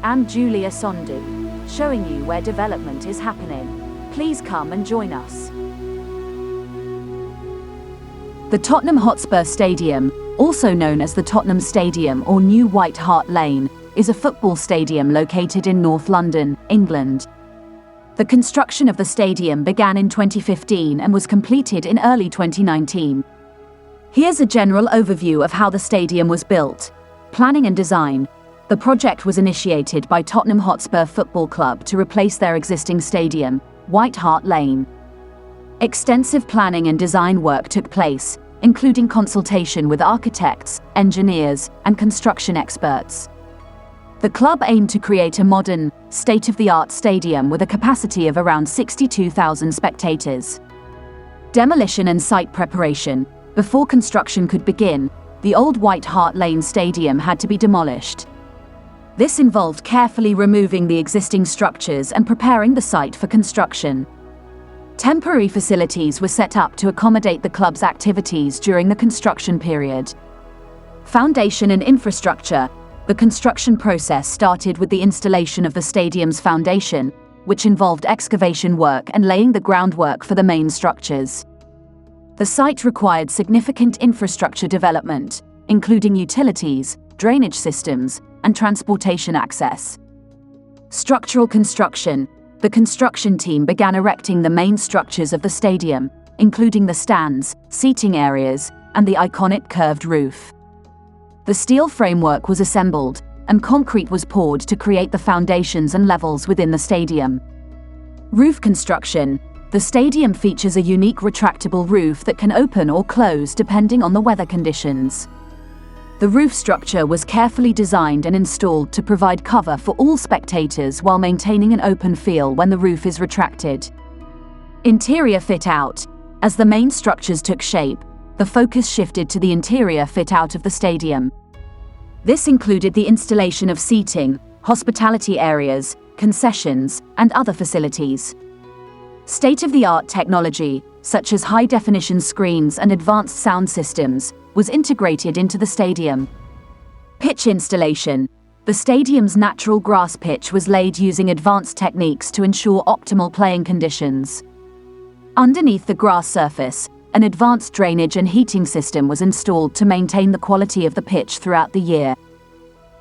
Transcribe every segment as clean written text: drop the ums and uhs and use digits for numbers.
and Julia Sondu, showing you where development is happening. Please come and join us. The Tottenham Hotspur Stadium, also known as the Tottenham Stadium or New White Hart Lane, is a football stadium located in North London, England. The construction of the stadium began in 2015 and was completed in early 2019. Here's a general overview of how the stadium was built. Planning and design. The project was initiated by Tottenham Hotspur Football Club to replace their existing stadium, White Hart Lane. Extensive planning and design work took place, including consultation with architects, engineers, and construction experts. The club aimed to create a modern, state-of-the-art stadium with a capacity of around 62,000 spectators. Demolition and site preparation. Before construction could begin, the old White Hart Lane Stadium had to be demolished. This involved carefully removing the existing structures and preparing the site for construction. Temporary facilities were set up to accommodate the club's activities during the construction period. Foundation and infrastructure. The construction process started with the installation of the stadium's foundation, which involved excavation work and laying the groundwork for the main structures. The site required significant infrastructure development, including utilities, drainage systems, and transportation access. Structural construction. The construction team began erecting the main structures of the stadium, including the stands, seating areas, and the iconic curved roof. The steel framework was assembled, and concrete was poured to create the foundations and levels within the stadium. Roof construction. The stadium features a unique retractable roof that can open or close depending on the weather conditions. The roof structure was carefully designed and installed to provide cover for all spectators while maintaining an open feel when the roof is retracted. Interior fit-out. As the main structures took shape, the focus shifted to the interior fit-out of the stadium. This included the installation of seating, hospitality areas, concessions, and other facilities. State-of-the-art technology, such as high-definition screens and advanced sound systems, was integrated into the stadium. Pitch installation. The stadium's natural grass pitch was laid using advanced techniques to ensure optimal playing conditions. Underneath the grass surface, an advanced drainage and heating system was installed to maintain the quality of the pitch throughout the year.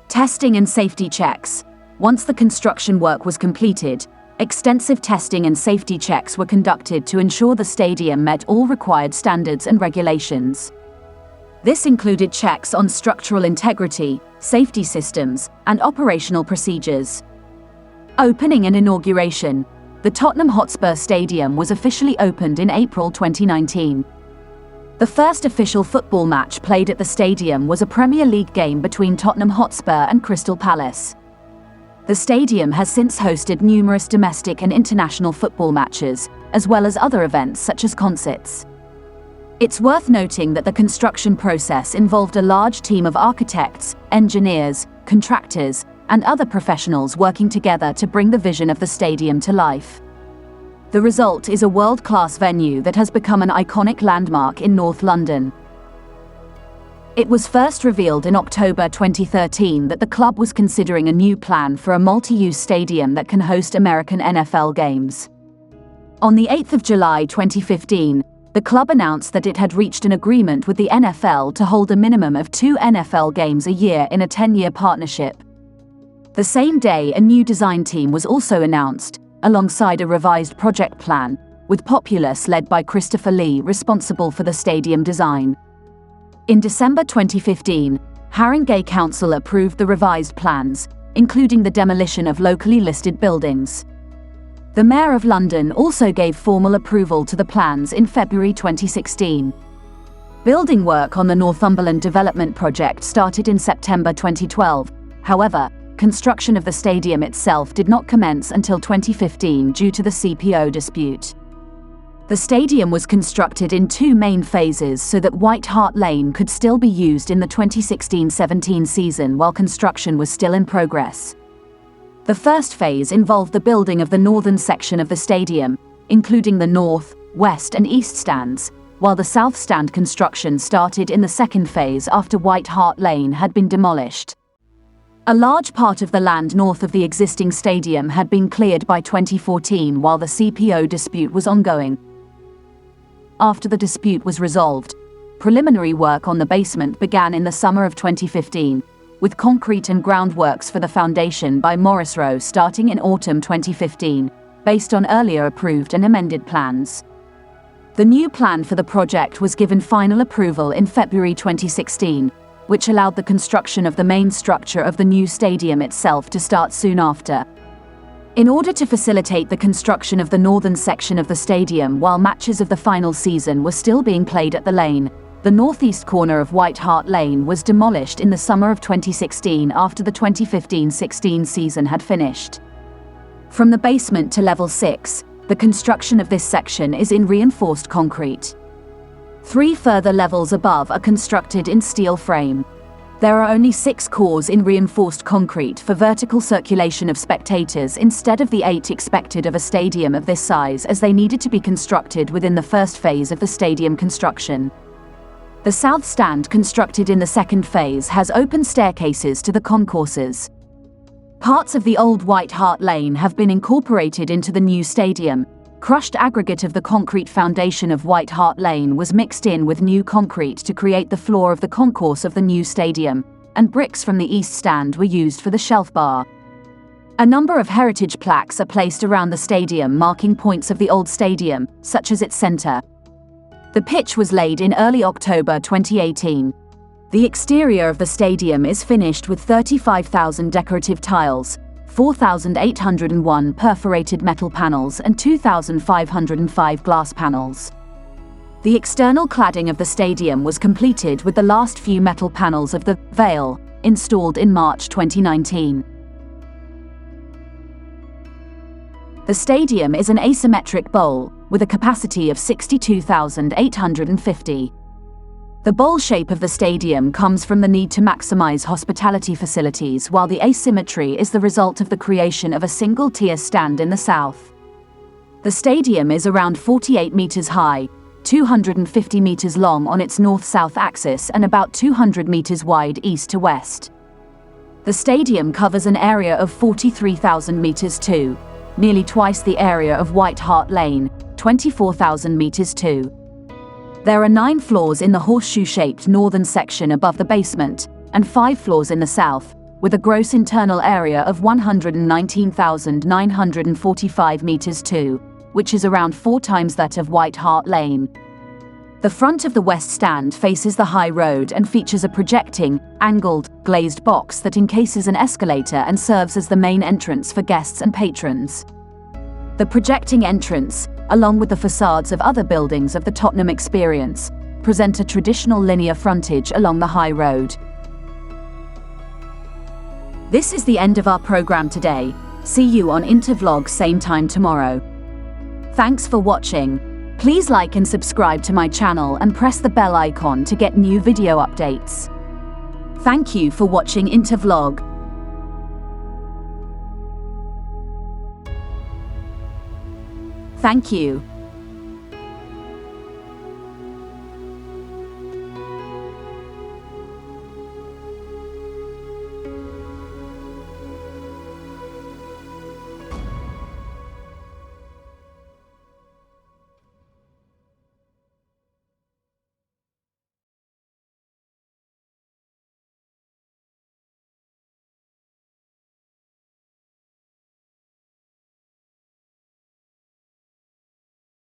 Testing and safety checks. Once the construction work was completed, extensive testing and safety checks were conducted to ensure the stadium met all required standards and regulations. This included checks on structural integrity, safety systems, and operational procedures. Opening and inauguration. The Tottenham Hotspur Stadium was officially opened in April 2019. The first official football match played at the stadium was a Premier League game between Tottenham Hotspur and Crystal Palace. The stadium has since hosted numerous domestic and international football matches, as well as other events such as concerts. It's worth noting that the construction process involved a large team of architects, engineers, contractors, and other professionals working together to bring the vision of the stadium to life. The result is a world-class venue that has become an iconic landmark in North London. It was first revealed in October 2013 that the club was considering a new plan for a multi-use stadium that can host American NFL games. On the 8th of July 2015, the club announced that it had reached an agreement with the NFL to hold a minimum of 2 NFL games a year in a 10-year partnership. The same day, a new design team was also announced, alongside a revised project plan, with Populous led by Christopher Lee responsible for the stadium design. In December 2015, Haringey Council approved the revised plans, including the demolition of locally listed buildings. The Mayor of London also gave formal approval to the plans in February 2016. Building work on the Northumberland development project started in September 2012. However, construction of the stadium itself did not commence until 2015 due to the CPO dispute. The stadium was constructed in 2 main phases so that White Hart Lane could still be used in the 2016-17 season while construction was still in progress. The first phase involved the building of the northern section of the stadium, including the north, west and east stands, while the south stand construction started in the second phase after White Hart Lane had been demolished. A large part of the land north of the existing stadium had been cleared by 2014 while the CPO dispute was ongoing. After the dispute was resolved, preliminary work on the basement began in the summer of 2015, with concrete and groundworks for the foundation by Morris Rowe starting in autumn 2015, based on earlier approved and amended plans. The new plan for the project was given final approval in February 2016, which allowed the construction of the main structure of the new stadium itself to start soon after. In order to facilitate the construction of the northern section of the stadium while matches of the final season were still being played at the lane, the northeast corner of White Hart Lane was demolished in the summer of 2016 after the 2015-16 season had finished. From the basement to level 6, the construction of this section is in reinforced concrete. 3 further levels above are constructed in steel frame. There are only 6 cores in reinforced concrete for vertical circulation of spectators instead of the 8 expected of a stadium of this size, as they needed to be constructed within the first phase of the stadium construction. The south stand, constructed in the second phase, has open staircases to the concourses. Parts of the old White Hart Lane have been incorporated into the new stadium. Crushed aggregate of the concrete foundation of White Hart Lane was mixed in with new concrete to create the floor of the concourse of the new stadium, and bricks from the east stand were used for the shelf bar. A number of heritage plaques are placed around the stadium marking points of the old stadium, such as its center. The pitch was laid in early October 2018. The exterior of the stadium is finished with 35,000 decorative tiles, 4,801 perforated metal panels and 2,505 glass panels. The external cladding of the stadium was completed with the last few metal panels of the veil installed in March 2019. The stadium is an asymmetric bowl with a capacity of 62,850. The bowl shape of the stadium comes from the need to maximize hospitality facilities, while the asymmetry is the result of the creation of a single-tier stand in the south. The stadium is around 48 meters high, 250 meters long on its north-south axis and about 200 meters wide east to west. The stadium covers an area of 43,000 meters too, nearly twice the area of White Hart Lane, 24,000 meters too. There are 9 floors in the horseshoe-shaped northern section above the basement, and 5 floors in the south, with a gross internal area of 119,945 meters too, which is around 4 times that of White Hart Lane. The front of the west stand faces the high road and features a projecting, angled, glazed box that encases an escalator and serves as the main entrance for guests and patrons. The projecting entrance, along with the facades of other buildings of the Tottenham experience, present a traditional linear frontage along the high road. This is the end of our program today. See you on Intervlog same time tomorrow. Thanks for watching. Please like and subscribe to my channel and press the bell icon to get new video updates. Thank you for watching Intervlog. Thank you.